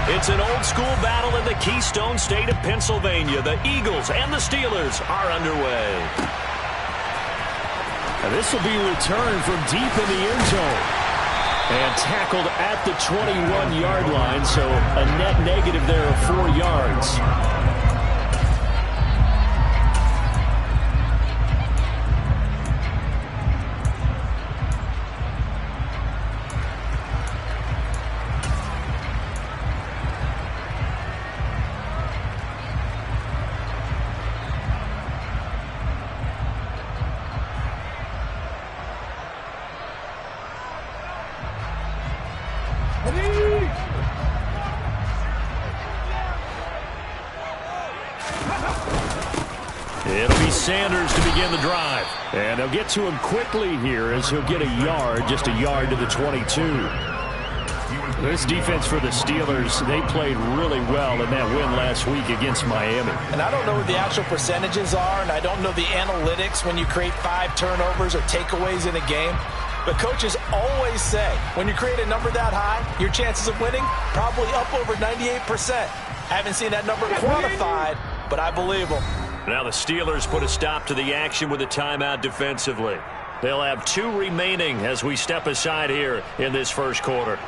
It's an old-school battle in the Keystone State of Pennsylvania. The Eagles and the Steelers are underway. And this will be returned from deep in the end zone. And tackled at the 21-yard line, so a net negative there of 4 yards. It'll be Sanders to begin the drive. And they'll get to him quickly here as he'll get a yard, just a yard to the 22. This defense for the Steelers, they played really well in that win last week against Miami. And I don't know what the actual percentages are, and I don't know the analytics when you create 5 turnovers or takeaways in a game. But coaches always say, when you create a number that high, your chances of winning probably up over 98%. I haven't seen that number quantified, but I believe them. Now the Steelers put a stop to the action with a timeout defensively. They'll have 2 remaining as we step aside here in this first quarter.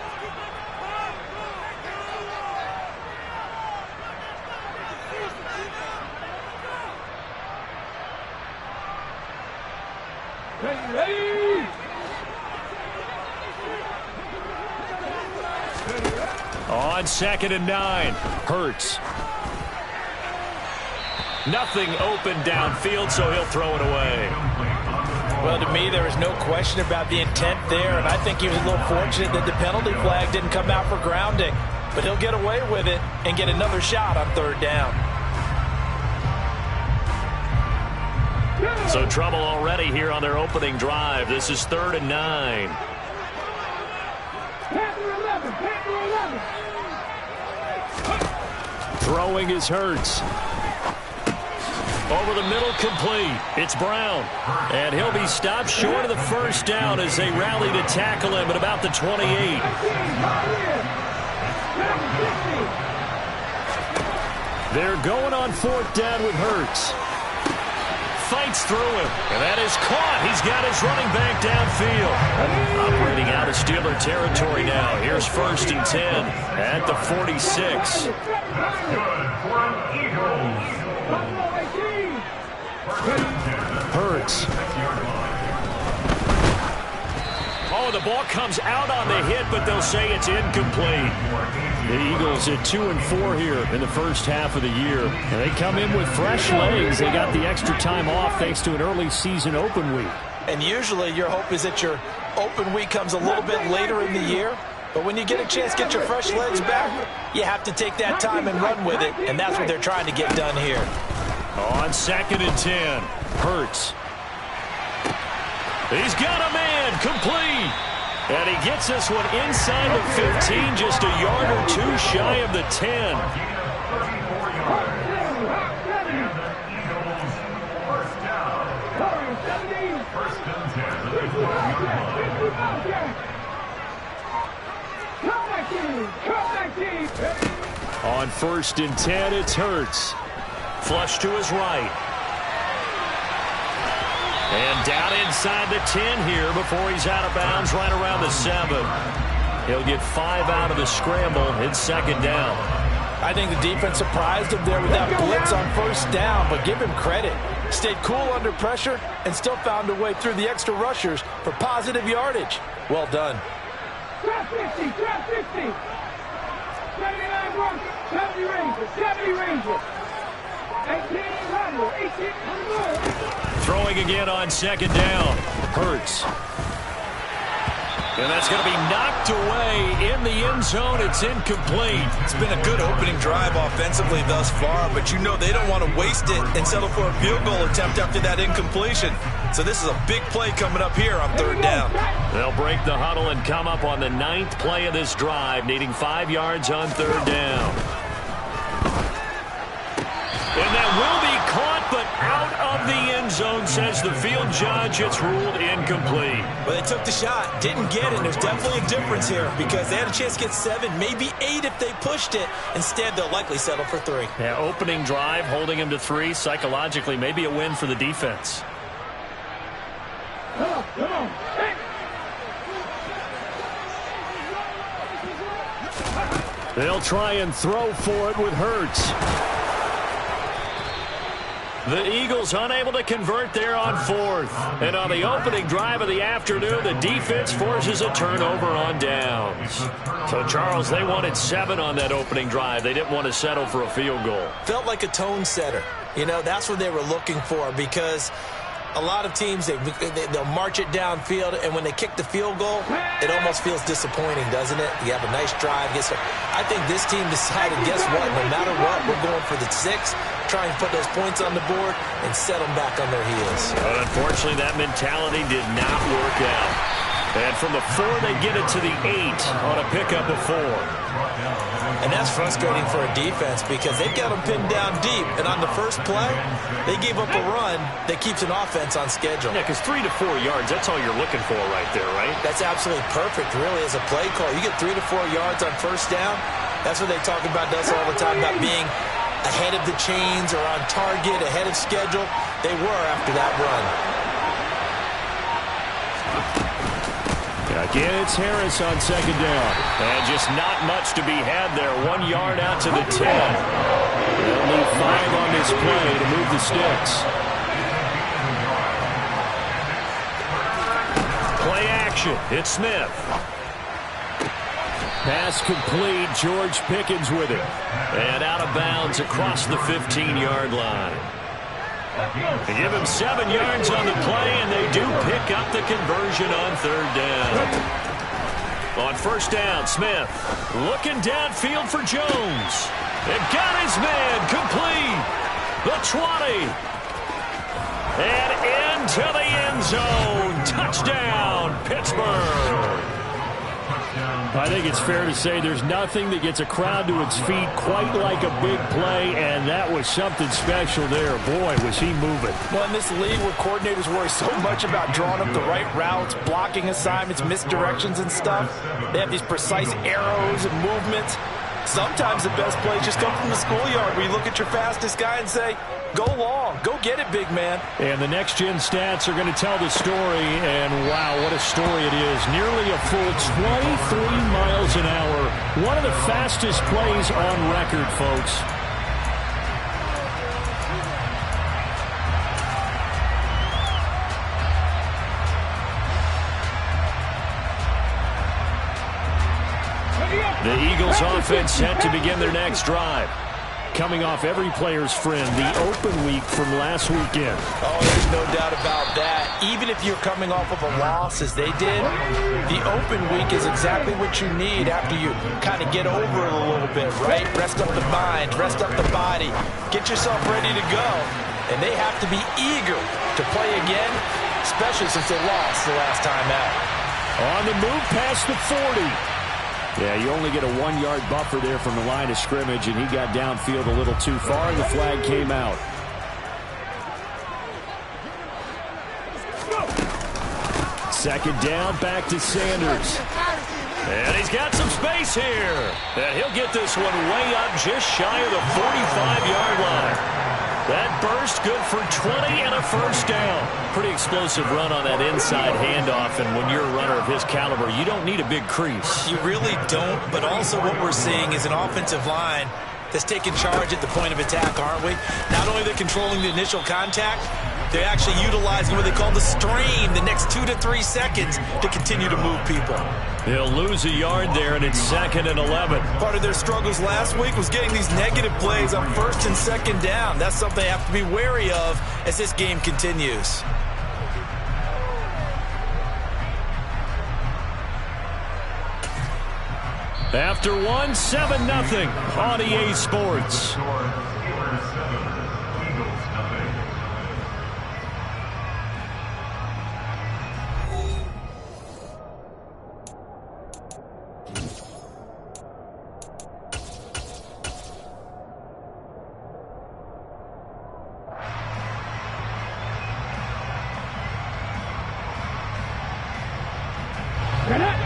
On 2nd and 9, Hurts. Nothing open downfield, so he'll throw it away. Well, to me, there is no question about the intent there, and I think he was a little fortunate that the penalty flag didn't come out for grounding. But he'll get away with it and get another shot on 3rd down. So trouble already here on their opening drive. This is 3rd and 9. Throwing is Hurts. Over the middle, complete. It's Brown. And he'll be stopped short of the 1st down as they rally to tackle him at about the 28. They're going on 4th down with Hurts. Fights through him, and that is caught. He's got his running back downfield. Operating out of Steeler territory now. Here's 1st and 10 at the 46. Hurts. Oh, the ball comes out on the hit, but they'll say it's incomplete. The Eagles at 2-4 here in the first half of the year. And they come in with fresh legs. They got the extra time off thanks to an early season open week. And usually your hope is that your open week comes a little bit later in the year. But when you get a chance to get your fresh legs back, you have to take that time and run with it. And that's what they're trying to get done here. On 2nd and 10, Hurts. He's got a man, complete. And he gets this one inside the 15, just a yard or 2 shy of the 10. On 1st and 10, it's Hurts. Flush to his right. And down inside the 10 here before he's out of bounds right around the 7. He'll get 5 out of the scramble. It's 2nd down. I think the defense surprised him there with that blitz on 1st down, but give him credit. Stayed cool under pressure and still found a way through the extra rushers for positive yardage. Well done. Drop 50, drop 50. 79 Broncos, 70 Rangers, 70 Rangers. 18 Rumble, 18 Rumble. Throwing again on 2nd down. Hurts. And that's going to be knocked away in the end zone. It's incomplete. It's been a good opening drive offensively thus far, but you know they don't want to waste it and settle for a field goal attempt after that incompletion. So this is a big play coming up here on 3rd down. They'll break the huddle and come up on the 9th play of this drive, needing 5 yards on 3rd down. And that will be caught, but out of the end zone, says the field judge. It's ruled incomplete. Well, they took the shot, didn't get it. There's definitely a difference here because they had a chance to get 7, maybe 8 if they pushed it. Instead, they'll likely settle for 3. Yeah, opening drive, holding him to 3. Psychologically, maybe a win for the defense. Come on. Hey. They'll try and throw for it with Hurts. The Eagles unable to convert there on 4th. And on the opening drive of the afternoon, the defense forces a turnover on downs. So, Charles, they wanted 7 on that opening drive. They didn't want to settle for a field goal. Felt like a tone setter. You know, that's what they were looking for because a lot of teams, they'll march it downfield, and when they kick the field goal, it almost feels disappointing, doesn't it? You have a nice drive. I think this team decided, guess what? No matter what, we're going for the 6, try and put those points on the board, and set them back on their heels. But unfortunately, that mentality did not work out. And from the 4, they get it to the 8 on a pickup of 4. And that's frustrating for a defense because they've got them pinned down deep. And on the first play, they gave up a run that keeps an offense on schedule. Yeah, because 3 to 4 yards, that's all you're looking for right there, right? That's absolutely perfect, really, as a play call. You get 3 to 4 yards on first down. That's what they talk about us all the time, about being ahead of the chains or on target, ahead of schedule. They were after that run. Again, it's Harris on 2nd down. And just not much to be had there. 1 yard out to the 10. They'll need 5 on this play to move the sticks. Play action. It's Smith. Pass complete. George Pickens with it. And out of bounds across the 15-yard line. They give him 7 yards on the play, and they do pick up the conversion on 3rd down. On 1st down, Smith looking downfield for Jones. And got his man complete. The 20. And into the end zone. Touchdown, Pittsburgh. I think it's fair to say there's nothing that gets a crowd to its feet quite like a big play, and that was something special there. Boy, was he moving. Well, in this league where coordinators worry so much about drawing up the right routes, blocking assignments, misdirections and stuff, they have these precise arrows and movements. Sometimes the best plays just come from the schoolyard where you look at your fastest guy and say, go long, go get it, big man. And the next-gen stats are going to tell the story, and wow, what a story it is. Nearly a full 23 miles an hour. One of the fastest plays on record, folks. The Eagles offense set to begin their next drive. Coming off every player's friend, the open week from last weekend. Oh, there's no doubt about that. Even if you're coming off of a loss as they did, the open week is exactly what you need after you kind of get over it a little bit, right? Rest up the mind, rest up the body, get yourself ready to go. And they have to be eager to play again, especially since they lost the last time out. On the move past the 40. Yeah, you only get a 1-yard buffer there from the line of scrimmage, and he got downfield a little too far, and the flag came out. Second down, back to Sanders. And he's got some space here. And he'll get this one way up just shy of the 45-yard line. That burst good for 20 and a first down. Pretty explosive run on that inside handoff, and when you're a runner of his caliber, you don't need a big crease. You really don't, but also what we're seeing is an offensive line that's taking charge at the point of attack, aren't we? Not only are they controlling the initial contact, they're actually utilizing what they call the strain, the next 2 to 3 seconds to continue to move people. They'll lose a yard there, and it's 2nd and 11. Part of their struggles last week was getting these negative plays on 1st and 2nd down. That's something they have to be wary of as this game continues. After 7-0 on EA Sports.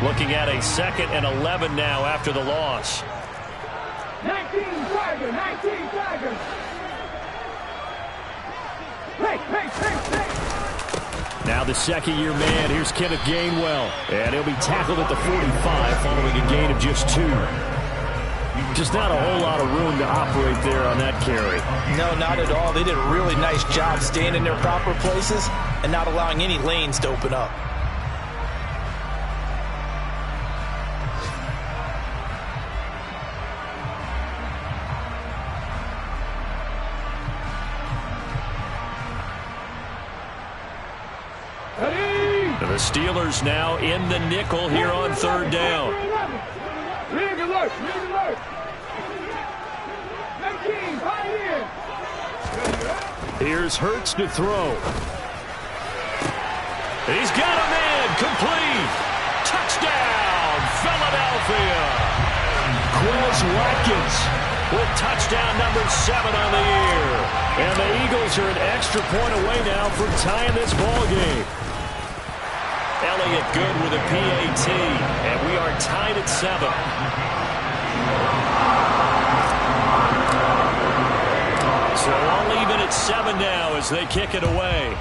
Looking at a 2nd and 11 now after the loss. 19 Tigers, 19 Tigers. Hey. Now the second-year man. Here's Kenneth Gainwell. And he'll be tackled at the 45 following a gain of just 2. Just not a whole lot of room to operate there on that carry. No, not at all. They did a really nice job staying in their proper places and not allowing any lanes to open up. The Steelers now in the nickel here on 3rd down. League alert, league alert. 19, Pioneer. Here's Hurts to throw. He's got a man, complete. Touchdown, Philadelphia. Quez Watkins With touchdown number 7 on the year. And the Eagles are an extra point away now from tying this ball game. Elliott good with a PAT, and we are tied at 7. So all even at 7 now as they kick it away.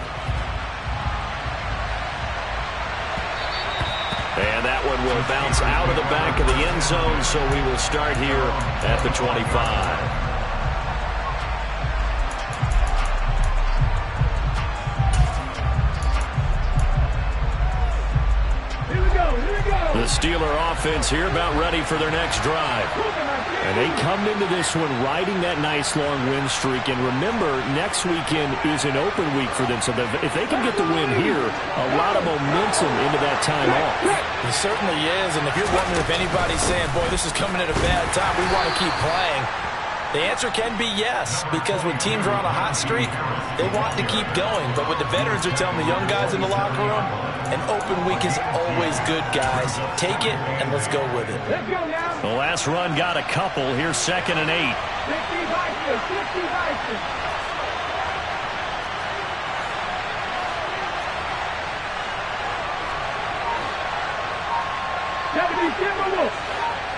And that one will bounce out of the back of the end zone, so we will start here at the 25. The Steeler offense here about ready for their next drive. And they come into this one riding that nice long win streak. And remember, next weekend is an open week for them. So if they can get the win here, a lot of momentum into that time off. It certainly is. And if you're wondering if anybody's saying, boy, this is coming at a bad time, we want to keep playing, the answer can be yes, because when teams are on a hot streak, they want to keep going. But what the veterans are telling the young guys in the locker room, an open week is always good, guys. Take it, and let's go with it. Let's go now. The last run got a couple. Here's 2nd and 8. 50 Vikings, 50 Vikings. Gotta be Timberwolves.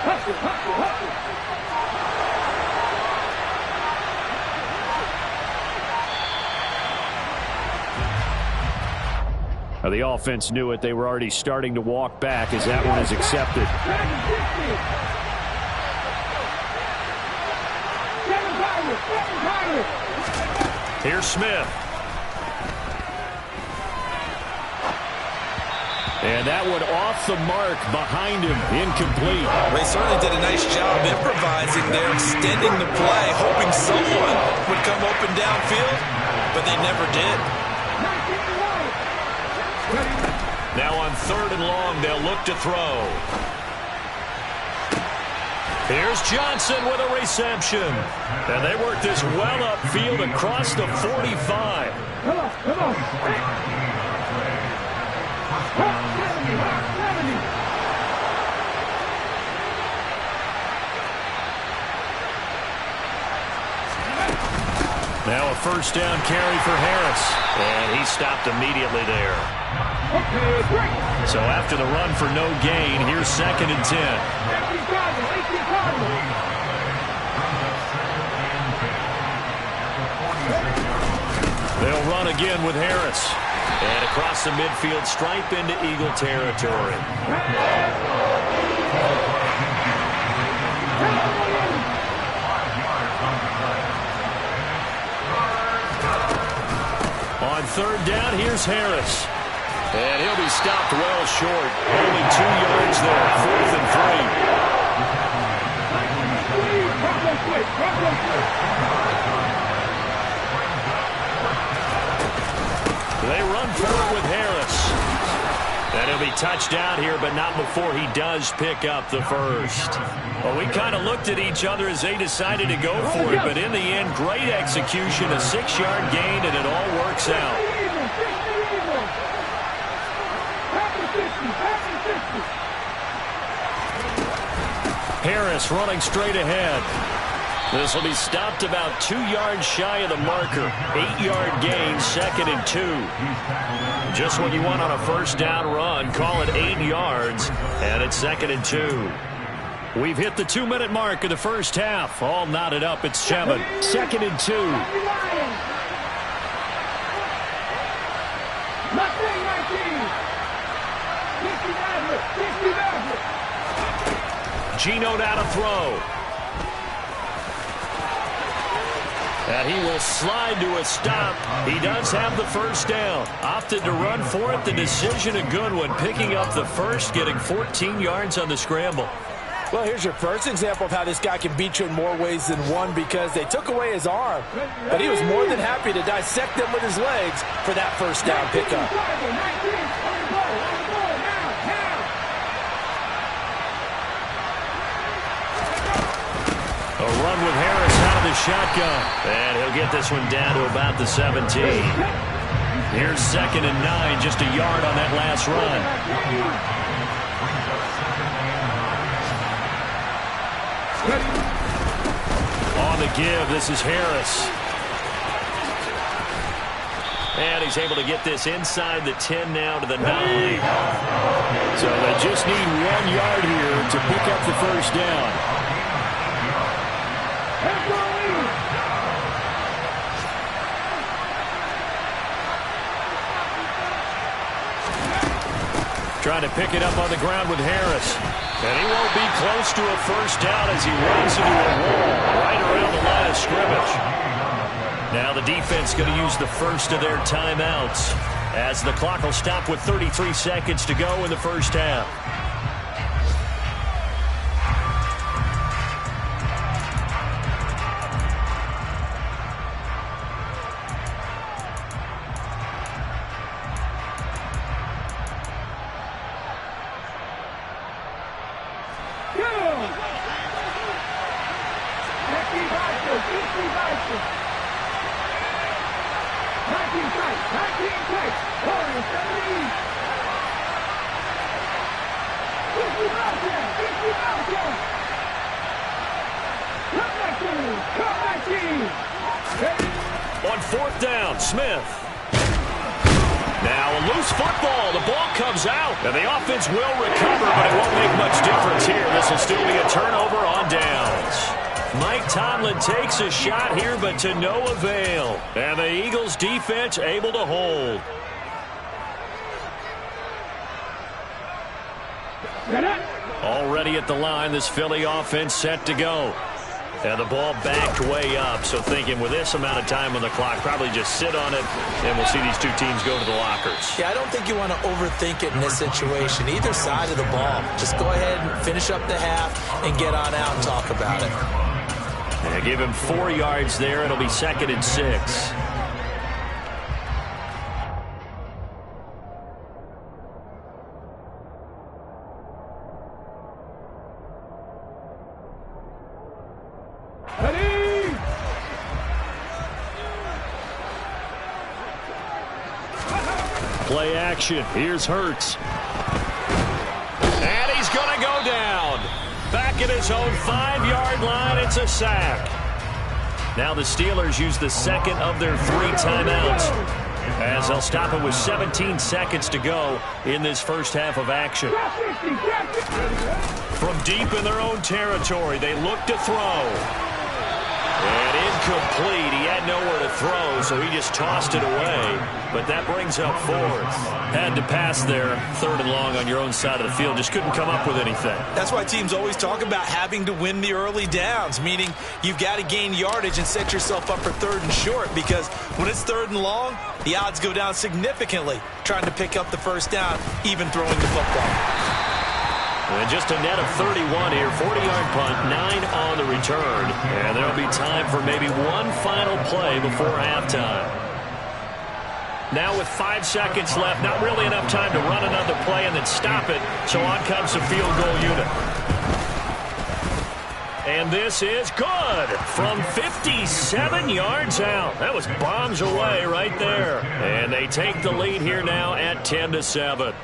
Hustle, hustle, hustle. The offense knew it. They were already starting to walk back as that one is accepted. Here's Smith. And that one off the mark behind him. Incomplete. They certainly did a nice job improvising there, extending the play, hoping someone would come open downfield, but they never did. Now on 3rd and long, they'll look to throw. Here's Johnson with a reception. And they work this well upfield across the 45. Come on, come on. Now a 1st down carry for Harris. And he stopped immediately there. So after the run for no gain, here's 2nd and 10. They'll run again with Harris. And across the midfield stripe into Eagle territory. On 3rd down, here's Harris. And he'll be stopped well short. Only 2 yards there. 4th and 3. They run forward with Harris. And he'll be touched down here, but not before he does pick up the 1st. Well, we kind of looked at each other as they decided to go for it, but in the end, great execution, a 6-yard gain, and it all works out. Harris running straight ahead. This will be stopped about 2 yards shy of the marker. 8-yard gain, 2nd and 2. Just what you want on a first down run. Call it 8 yards, and it's 2nd and 2. We've hit the 2-minute mark of the first half. All knotted up at 7. 2nd and 2. Gino now to throw. And he will slide to a stop. He does have the first down. Opted to run for it. The decision a good one. Picking up the first, getting 14 yards on the scramble. Well, here's your first example of how this guy can beat you in more ways than one, because they took away his arm, but he was more than happy to dissect them with his legs for that first down pickup. A run with Harris out of the shotgun. And he'll get this one down to about the 17. Here's 2nd and 9, just a yard on that last run. On the give, this is Harris. And he's able to get this inside the 10 now to the 9. So they just need 1 yard here to pick up the first down. Trying to pick it up on the ground with Harris. And he won't be close to a first down as he runs into a wall right around the line of scrimmage. Now the defense going to use the first of their timeouts as the clock will stop with 33 seconds to go in the first half. On 4th down, Smith. Now a loose football. The ball comes out. And the offense will recover, but it won't make much difference here. This will still be a turnover on downs. Mike Tomlin takes a shot here, but to no avail. And the Eagles defense able to hold. Already at the line, this Philly offense set to go. And the ball backed way up, so thinking with this amount of time on the clock, probably just sit on it, and we'll see these two teams go to the lockers. Yeah, I don't think you want to overthink it in this situation. Either side of the ball. Just go ahead and finish up the half and get on out and talk about it. And give him 4 yards there. It'll be 2nd and 6. Play action. Here's Hurts. And he's going to go down. Back at his own 5-yard line. It's a sack. Now the Steelers use the second of their 3 timeouts as they'll stop it with 17 seconds to go in this first half of action. From deep in their own territory, they look to throw. And incomplete. He had nowhere to throw, so he just tossed it away. But that brings up 4th. Had to pass there, 3rd and long on your own side of the field. Just couldn't come up with anything. That's why teams always talk about having to win the early downs, meaning you've got to gain yardage and set yourself up for 3rd and short, because when it's 3rd and long, the odds go down significantly trying to pick up the first down, even throwing the football. And just a net of 31 here. 40-yard punt, 9 on the return. And there'll be time for maybe one final play before halftime. Now with 5 seconds left, not really enough time to run another play and then stop it. So on comes the field goal unit. And this is good from 57 yards out. That was bombs away right there. And they take the lead here now at 10-7.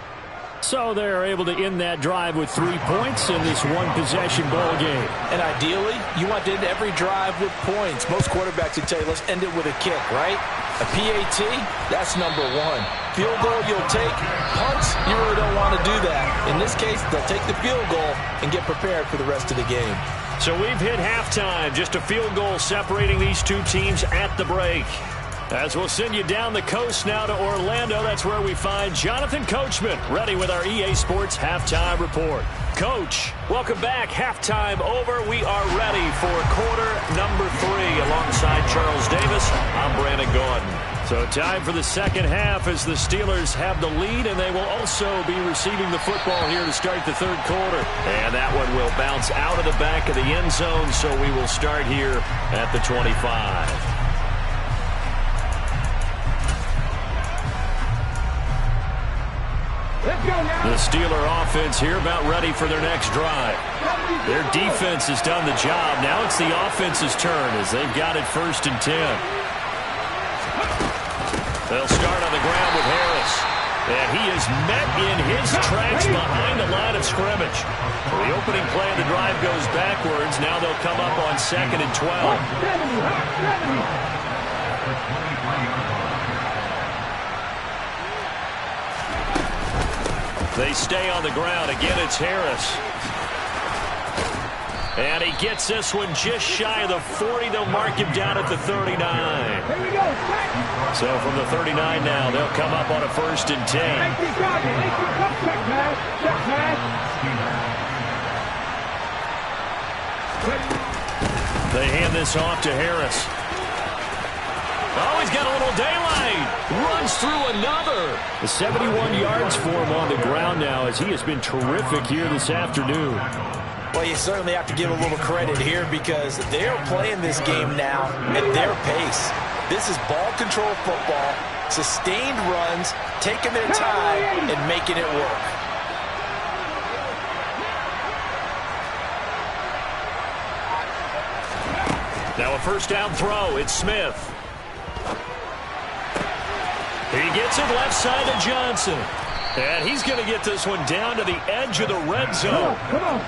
So they're able to end that drive with 3 points in this one-possession ball game. And ideally, you want to end every drive with points. Most quarterbacks would tell you, let's end it with a kick, right? A PAT, that's number one. Field goal you'll take. Punts, you really don't want to do that. In this case, they'll take the field goal and get prepared for the rest of the game. So we've hit halftime. Just a field goal separating these two teams at the break. As we'll send you down the coast now to Orlando, that's where we find Jonathan Coachman, ready with our EA Sports Halftime Report. Coach, welcome back. Halftime over. We are ready for quarter number 3. Alongside Charles Davis, I'm Brandon Gordon. So time for the second half as the Steelers have the lead, and they will also be receiving the football here to start the third quarter. And that one will bounce out of the back of the end zone, so we will start here at the 25. The Steeler offense here about ready for their next drive. Their defense has done the job. Now it's the offense's turn as they've got it 1st and 10. They'll start on the ground with Harris. And he is met in his tracks behind the line of scrimmage. The opening play of the drive goes backwards. Now they'll come up on 2nd and 12. They stay on the ground. Again, it's Harris. And he gets this one just shy of the 40. They'll mark him down at the 39. So from the 39 now, they'll come up on a 1st and 10. They hand this off to Harris. Oh, he's got a little daylight. Runs through another. 71 yards for him on the ground now as he has been terrific here this afternoon. Well, you certainly have to give a little credit here because they're playing this game now at their pace. This is ball control football, sustained runs, taking their time and making it work. Now a 1st down throw. It's Smith. He gets it left side to Johnson. And he's going to get this one down to the edge of the red zone. Come on.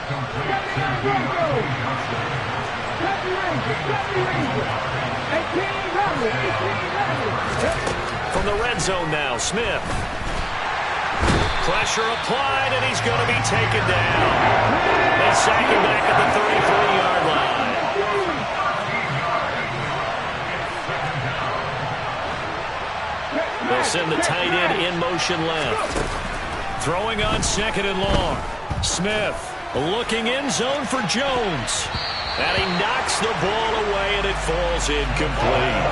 From the red zone now, Smith. Pressure applied, and he's going to be taken down. They sack him back at the 33-yard line. They'll send the tight end in motion left. Throwing on 2nd and long. Smith looking in zone for Jones. And he knocks the ball away, and it falls incomplete.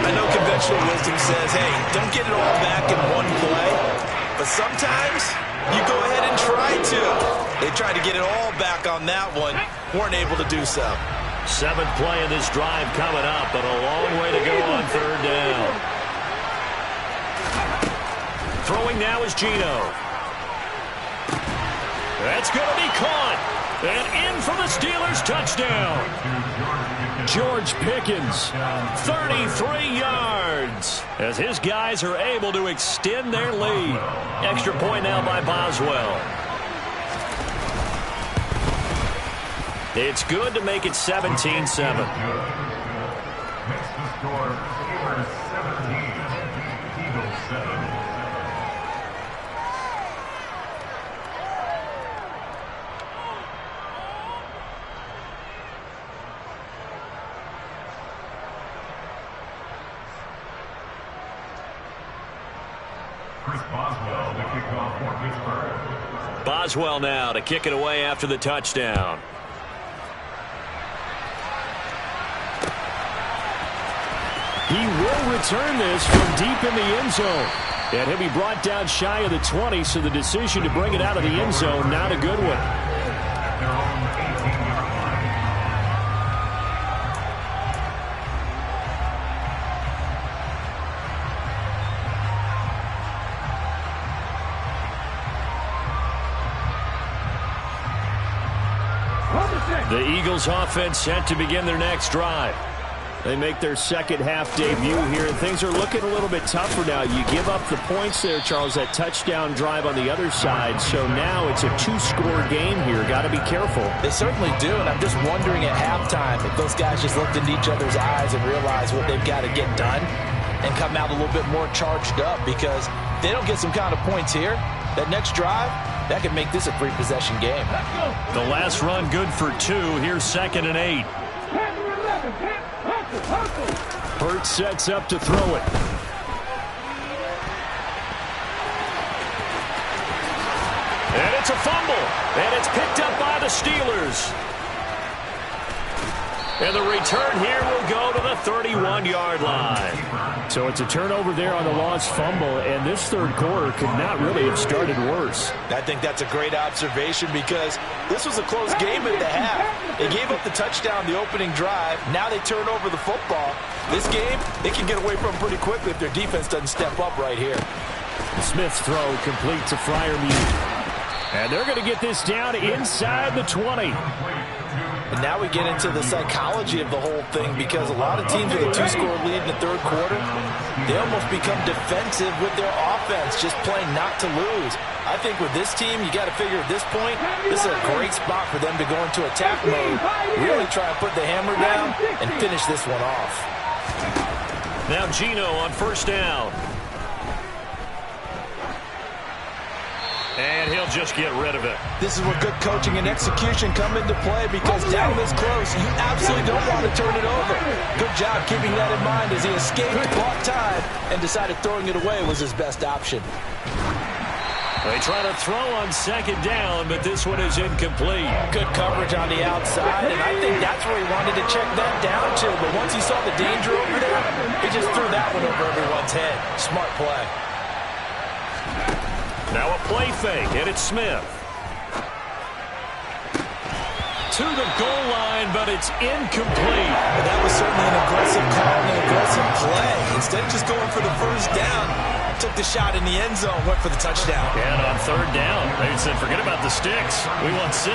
I know conventional wisdom says, hey, don't get it all back in one play. But sometimes you go ahead and try to. They tried to get it all back on that one. Weren't able to do so. 7th play of this drive coming up, but a long way to go on 3rd down. Throwing now is Geno. That's going to be caught. And in for the Steelers, touchdown. George Pickens, 33 yards. As his guys are able to extend their lead. Extra point now by Boswell. It's good to make it 17-7. Boswell now to kick it away after the touchdown. He will return this from deep in the end zone. And he'll be brought down shy of the 20, so the decision to bring it out of the end zone, not a good one. The Eagles offense set to begin their next drive. They make their second half debut here, and things are looking a little bit tougher now. You give up the points there, Charles, that touchdown drive on the other side. So now it's a two-score game here. Got to be careful. They certainly do, and I'm just wondering at halftime if those guys just looked into each other's eyes and realized what they've got to get done and come out a little bit more charged up, because if they don't get some kind of points here, that next drive, that could make this a three-possession game. The last run good for 2. Here's 2nd and 8. Hurts sets up to throw it. And it's a fumble. And it's picked up by the Steelers. And the return here will go to the 31-yard line. So it's a turnover there on the lost fumble, and this third quarter could not really have started worse. I think that's a great observation, because this was a close game at the half. They gave up the touchdown the opening drive. Now they turn over the football. This game, they can get away from pretty quickly if their defense doesn't step up right here. Smith's throw complete to Freiermuth. And they're going to get this down inside the 20. And now we get into the psychology of the whole thing, because a lot of teams with a two-score lead in the third quarter, they almost become defensive with their offense, just playing not to lose. I think with this team, you got to figure at this point, this is a great spot for them to go into attack mode, really try and put the hammer down and finish this one off. Now Gino on first down. And he'll just get rid of it. This is where good coaching and execution come into play, because down this close, you absolutely don't want to turn it over. Good job keeping that in mind as he escaped, bought time, and decided throwing it away was his best option. They try to throw on second down, but this one is incomplete. Good coverage on the outside, and I think that's where he wanted to check that down to. But once he saw the danger over there, he just threw that one over everyone's head. Smart play. Now a play fake, and it's Smith. To the goal line, but it's incomplete. Well, that was certainly an aggressive call and an aggressive play. Instead of just going for the first down, took the shot in the end zone, went for the touchdown. And on third down, they said, forget about the sticks. We want 6.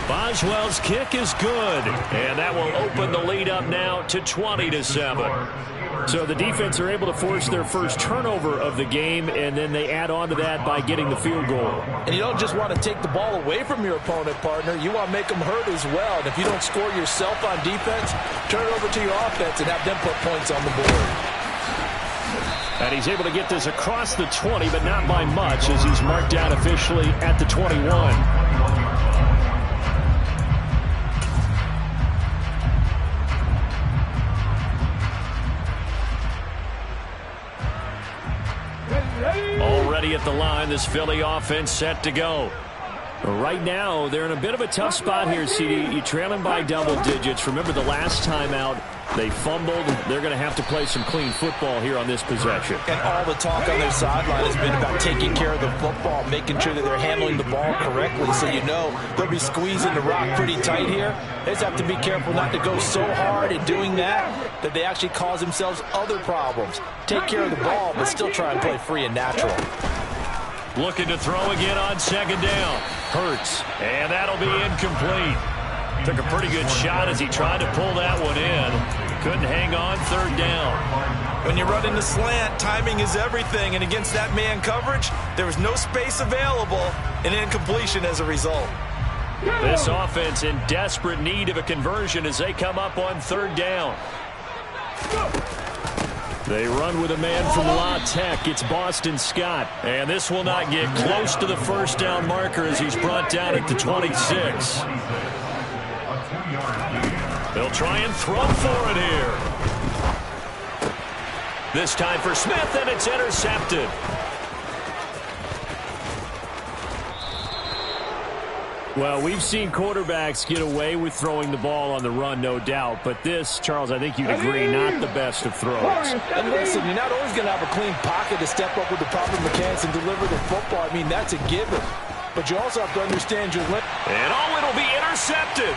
Boswell's kick is good, and that will open the lead up now to 20-7. So the defense are able to force their first turnover of the game, and then they add on to that by getting the field goal. And you don't just want to take the ball away from your opponent, partner. You want to make them hurt as well. And if you don't score yourself on defense, turn it over to your offense and have them put points on the board. And he's able to get this across the 20, but not by much, as he's marked down officially at the 21. Already at the line, this Philly offense set to go. Right now, they're in a bit of a tough spot here, CD. You're trailing by double digits. Remember the last time out, they fumbled. They're going to have to play some clean football here on this possession. And all the talk on their sideline has been about taking care of the football, making sure that they're handling the ball correctly. So you know they'll be squeezing the rock pretty tight here. They just have to be careful not to go so hard in doing that they actually cause themselves other problems. Take care of the ball, but still try and play free and natural. Looking to throw again on second down. Hurts, and that'll be incomplete. Took a pretty good shot as he tried to pull that one in. Couldn't hang on third down. When you're running the slant, timing is everything, and against that man coverage, there was no space available, and incompletion as a result. This offense in desperate need of a conversion as they come up on third down. They run with a man from La Tech. It's Boston Scott. And this will not get close to the first down marker as he's brought down at the 26. They'll try and throw for it here. This time for Smith, and it's intercepted. Well, we've seen quarterbacks get away with throwing the ball on the run, no doubt. But this, Charles, I think you'd agree, not the best of throws. And listen, you're not always going to have a clean pocket to step up with the proper mechanics and deliver the football. I mean, that's a given. But you also have to understand your limit. And it'll be intercepted.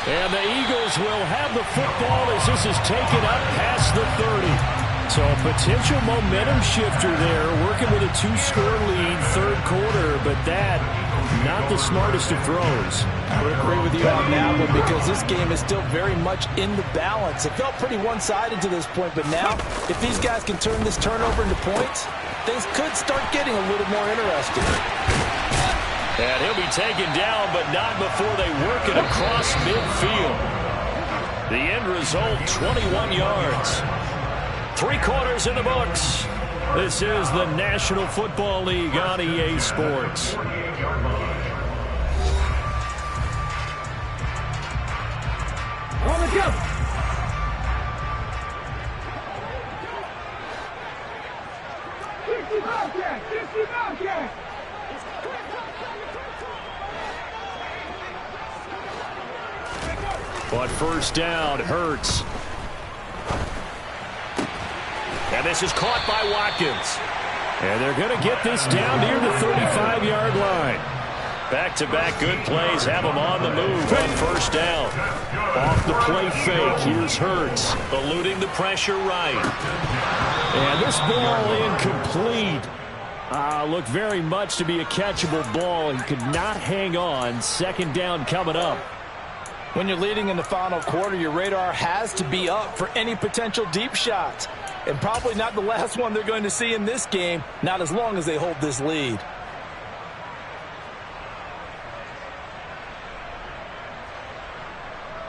And the Eagles will have the football as this is taken up past the 30. So a potential momentum shifter there, working with a 2-score lead, third quarter, but that, not the smartest of throws. I would agree with you on that one because this game is still very much in the balance. It felt pretty one-sided to this point, but now, if these guys can turn this turnover into points, things could start getting a little more interesting. And he'll be taken down, but not before they work it across midfield. The end result, 21 yards. 3 quarters in the books. This is the National Football League on EA Sports. On the jump. But first down, Hurts. And this is caught by Watkins. And they're going to get this down near the 35-yard line. Back-to-back good plays have them on the move on first down. Off the play fake, here's Hurts. Eluding the pressure right. And this ball incomplete. Looked very much to be a catchable ball. He could not hang on. Second down coming up. When you're leading in the final quarter, your radar has to be up for any potential deep shots. And probably not the last one they're going to see in this game, not as long as they hold this lead.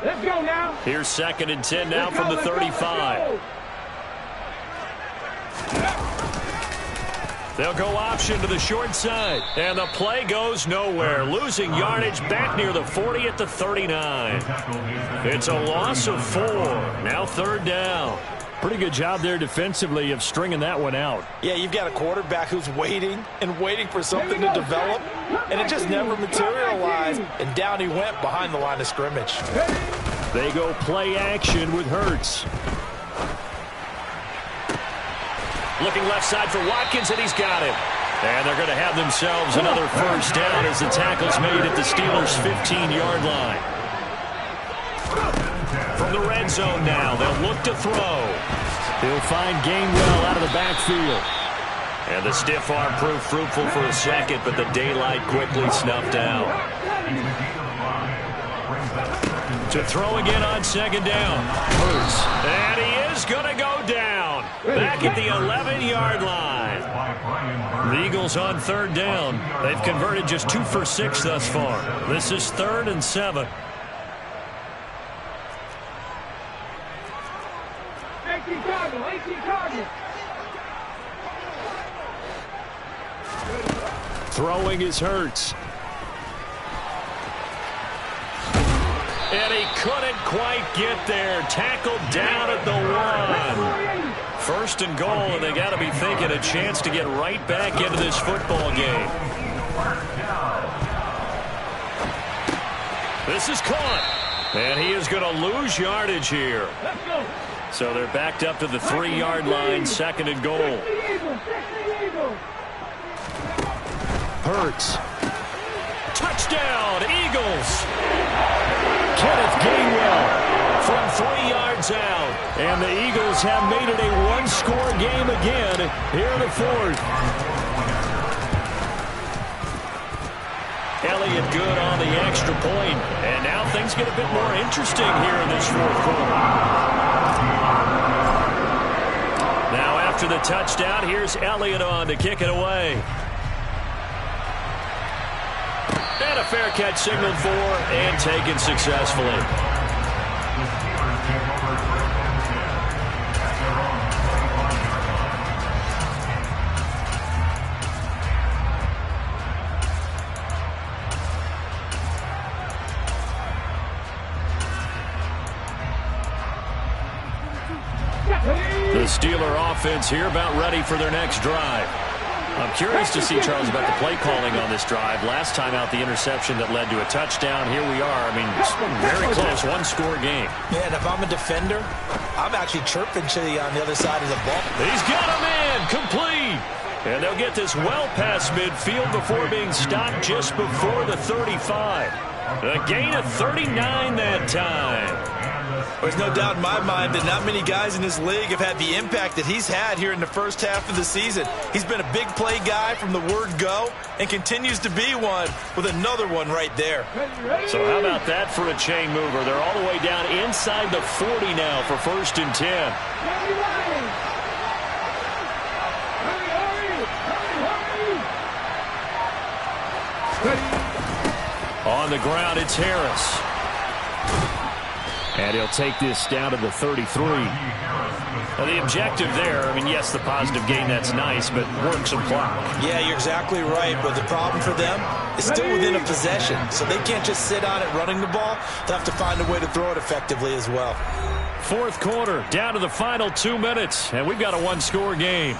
Let's go now. Here's 2nd and 10 now from the 35. They'll go option to the short side. And the play goes nowhere. Losing yardage back near the 40 at the 39. It's a loss of 4. Now third down. Pretty good job there defensively of stringing that one out. Yeah, you've got a quarterback who's waiting and waiting for something to develop, and it just never materialized, and down he went behind the line of scrimmage. They go play action with Hurts. Looking left side for Watkins, and he's got him. And they're going to have themselves another first down as the tackle's made at the Steelers' 15-yard line. From the red zone now, they'll look to throw. He'll find Gainwell out of the backfield. And the stiff arm proved fruitful for a second, but the daylight quickly snuffed out. To throw again on second down. Hurts. And he is going to go down. Back at the 11-yard line. The Eagles on third down. They've converted just 2 for 6 thus far. This is 3rd and 7. 18 Cardinals. Throwing is Hurts. And he couldn't quite get there. Tackled down at the 1. First and goal, and they got to be thinking a chance to get right back into this football game. This is caught. And he is going to lose yardage here. So they're backed up to the 3-yard line, 2nd and goal. Hurts. Touchdown, Eagles. Kenneth Gainwell from 3 yards out. And the Eagles have made it a 1-score game again here in the 4th. Elliott good on the extra point. And now things get a bit more interesting here in this 4th quarter. Now after the touchdown, here's Elliott on to kick it away. And a fair catch signaled for and taken successfully. The Steeler offense here about ready for their next drive. I'm curious to see, Charles, about the play calling on this drive. Last time out, the interception that led to a touchdown. Here we are. I mean, very close, 1-score game. Yeah, and if I'm a defender, I'm actually chirping Chitty on the other side of the ball. He's got him in, complete. And they'll get this well past midfield before being stopped just before the 35. A gain of 39 that time. There's no doubt in my mind that not many guys in this league have had the impact that he's had here in the first half of the season. He's been a big play guy from the word go and continues to be one with another one right there. So how about that for a chain mover? They're all the way down inside the 40 now for 1st and 10. On the ground, it's Harris. And he'll take this down to the 33. Now, the objective there, I mean, yes, the positive gain, that's nice, but work some clock. Yeah, you're exactly right, but the problem for them is still within a possession, so they can't just sit on it running the ball. They'll have to find a way to throw it effectively as well. 4th quarter, down to the final 2 minutes, and we've got a one-score game.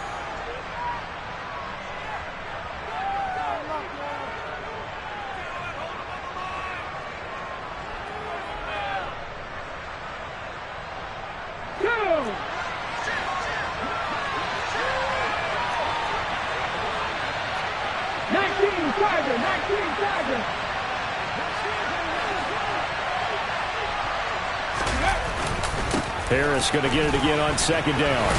Harris going to get it again on 2nd down.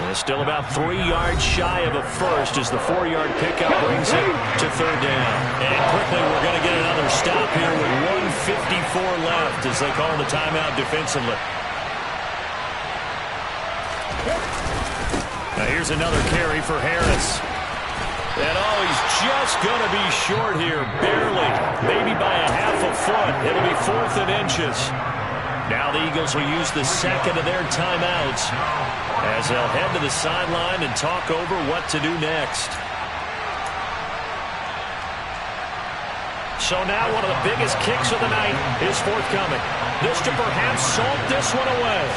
And still about 3 yards shy of a first as the 4-yard pickup brings it to 3rd down. And quickly we're going to get another stop here with 1:54 left as they call the timeout defensively. Now here's another carry for Harris. And he's just going to be short here, barely, maybe by a half a foot. It'll be 4th and inches. Now the Eagles will use the second of their timeouts as they'll head to the sideline and talk over what to do next. So now one of the biggest kicks of the night is forthcoming. This to perhaps salt this one away.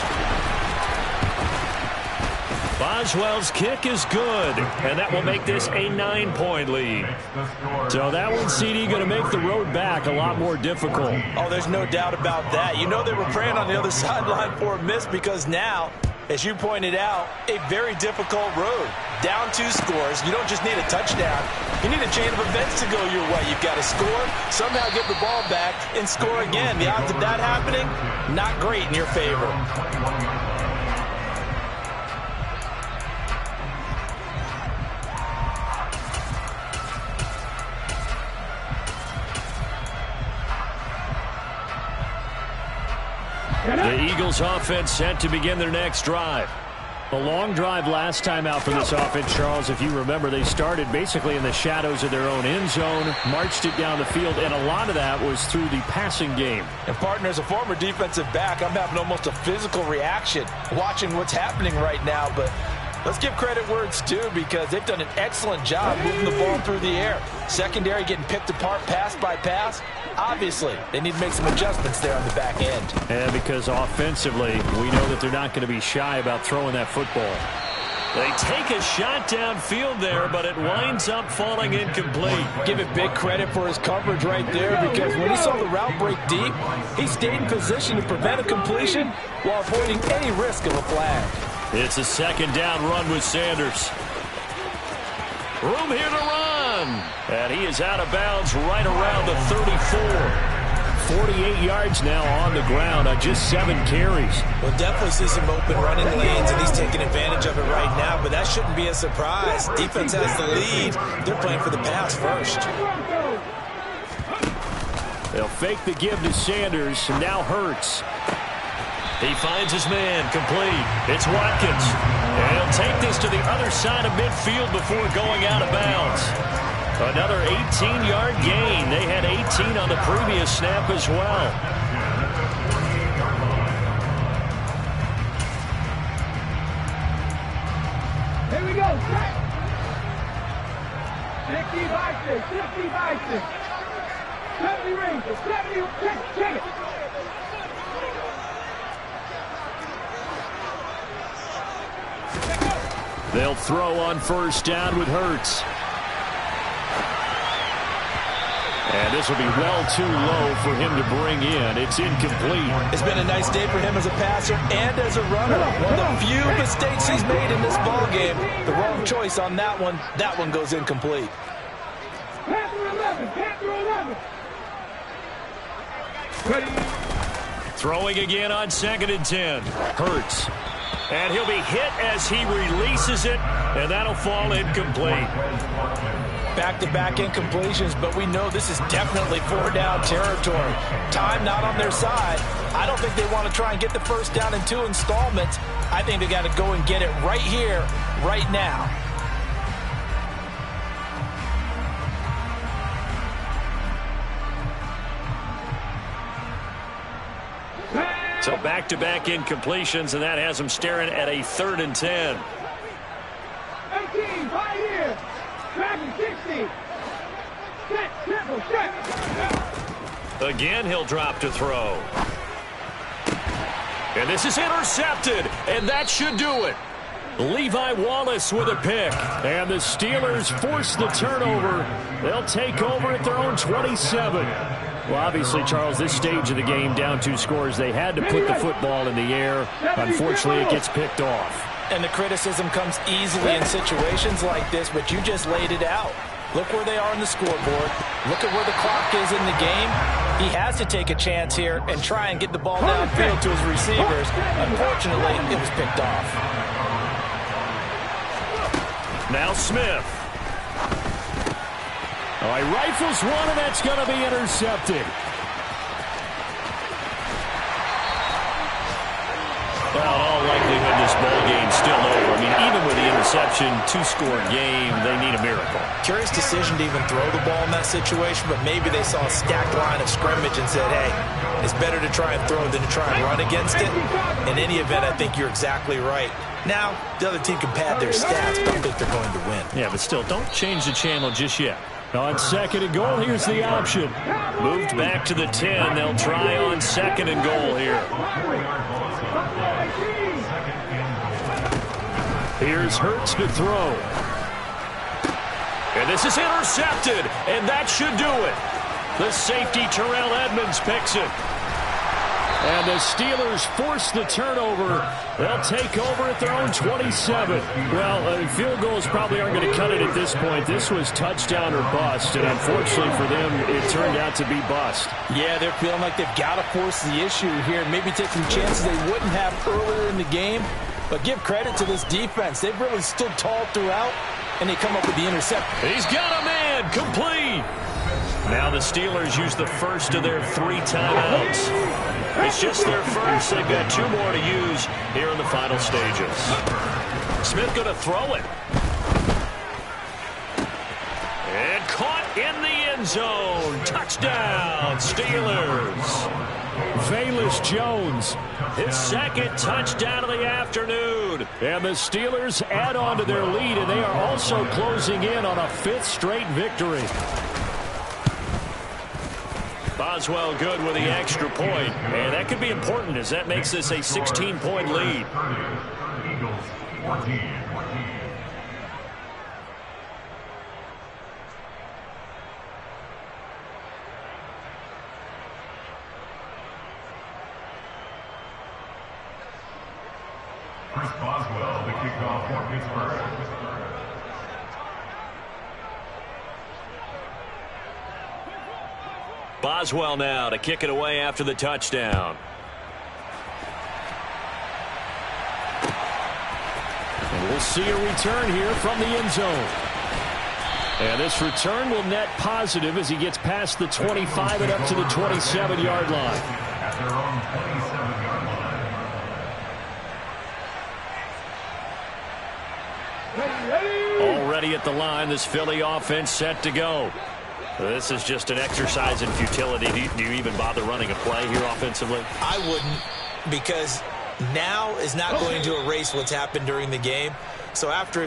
Boswell's kick is good, and that will make this a 9-point lead. So that one, CD, going to make the road back a lot more difficult. Oh, there's no doubt about that. You know they were praying on the other sideline for a miss because now, as you pointed out, a very difficult road. Down 2 scores. You don't just need a touchdown. You need a chain of events to go your way. You've got to score, somehow get the ball back, and score again. The odds of that happening, not great in your favor. The Eagles offense set to begin their next drive. A long drive last time out for this offense, Charles. If you remember, they started basically in the shadows of their own end zone, marched it down the field, and a lot of that was through the passing game. And, partner, as a former defensive back, I'm having almost a physical reaction watching what's happening right now. But let's give credit where it's due because they've done an excellent job moving the ball through the air. Secondary getting picked apart pass by pass. Obviously, they need to make some adjustments there on the back end. And because offensively, we know that they're not going to be shy about throwing that football. They take a shot downfield there, but it winds up falling incomplete. Give it big credit for his coverage right there because when he saw the route break deep, he stayed in position to prevent a completion while avoiding any risk of a flag. It's a 2nd down run with Sanders. Room here to run. And he is out of bounds right around the 34. 48 yards now on the ground on just 7 carries. We'll definitely see some open running lanes, and he's taking advantage of it right now, but that shouldn't be a surprise. Defense has the lead. They're playing for the pass first. They'll fake the give to Sanders, and now Hurts. He finds his man, complete. It's Watkins. And he'll take this to the other side of midfield before going out of bounds. Another 18-yard gain. They had 18 on the previous snap as well. Here we go. 60 by 6. 60 by 6. 70 range. 70. Check it. They'll throw on 1st down with Hurts. And this will be well too low for him to bring in. It's incomplete. It's been a nice day for him as a passer and as a runner. One of the few mistakes he's made in this ball game. The wrong choice on that one. That one goes incomplete. Panther 11. Panther 11. Throwing again on 2nd and 10. Hurts. And he'll be hit as he releases it, and that'll fall incomplete. Back-to-back incompletions, but we know this is definitely 4-down territory. Time not on their side. I don't think they want to try and get the first down in 2 installments. I think they got to go and get it right here, right now. So back-to-back incompletions, and that has them staring at a 3rd and 10. 18, right here. Back and 60. Set, triple, set. Again, he'll drop to throw. And this is intercepted, and that should do it. Levi Wallace with a pick. And the Steelers force the turnover. They'll take over at their own 27. Well, obviously, Charles, this stage of the game, down 2 scores, they had to put the football in the air. Unfortunately, it gets picked off. And the criticism comes easily in situations like this, but you just laid it out. Look where they are on the scoreboard. Look at where the clock is in the game. He has to take a chance here and try and get the ball downfield to his receivers. Unfortunately, it was picked off. Now Smith. Oh, he rifles one, and that's going to be intercepted. Well, in all likelihood, this ball game's still over. I mean, even with the interception, 2-score game, they need a miracle. Curious decision to even throw the ball in that situation, but maybe they saw a stacked line of scrimmage and said, hey, it's better to try and throw than to try and run against it. In any event, I think you're exactly right. Now, the other team can pad their stats, but I don't think they're going to win. Yeah, but still, don't change the channel just yet. On 2nd and goal, here's the option. Moved back to the 10. They'll try on 2nd and goal here. Here's Hurts to throw. And this is intercepted, and that should do it. The safety, Terrell Edmonds, picks it. And the Steelers force the turnover. They'll take over at their own 27. Well, field goals probably aren't going to cut it at this point. This was touchdown or bust, and unfortunately for them, it turned out to be bust. Yeah, they're feeling like they've got to force the issue here, maybe take some chances they wouldn't have earlier in the game. But give credit to this defense. They've really stood tall throughout, and they come up with the interception. He's got a man, complete. Now the Steelers use the first of their 3 timeouts. It's just their first. They've got 2 more to use here in the final stages. Smith going to throw it. And caught in the end zone. Touchdown, Steelers. Velus Jones, His 2nd touchdown of the afternoon. and the Steelers add on to their lead, and they are also closing in on a 5th straight victory. Boswell good with the extra point. And that could be important as that makes this a 16-point lead. Eagles 14. Chris Boswell, the kickoff for Pittsburgh. Boswell now to kick it away after the touchdown. And we'll see a return here from the end zone. And this return will net positive as he gets past the 25 and up to the 27-yard line. At their own 27-yard line. Already at the line, this Philly offense set to go. This is just an exercise in futility. Do you even bother running a play here offensively? I wouldn't, because now is not going to erase what's happened during the game. So after it's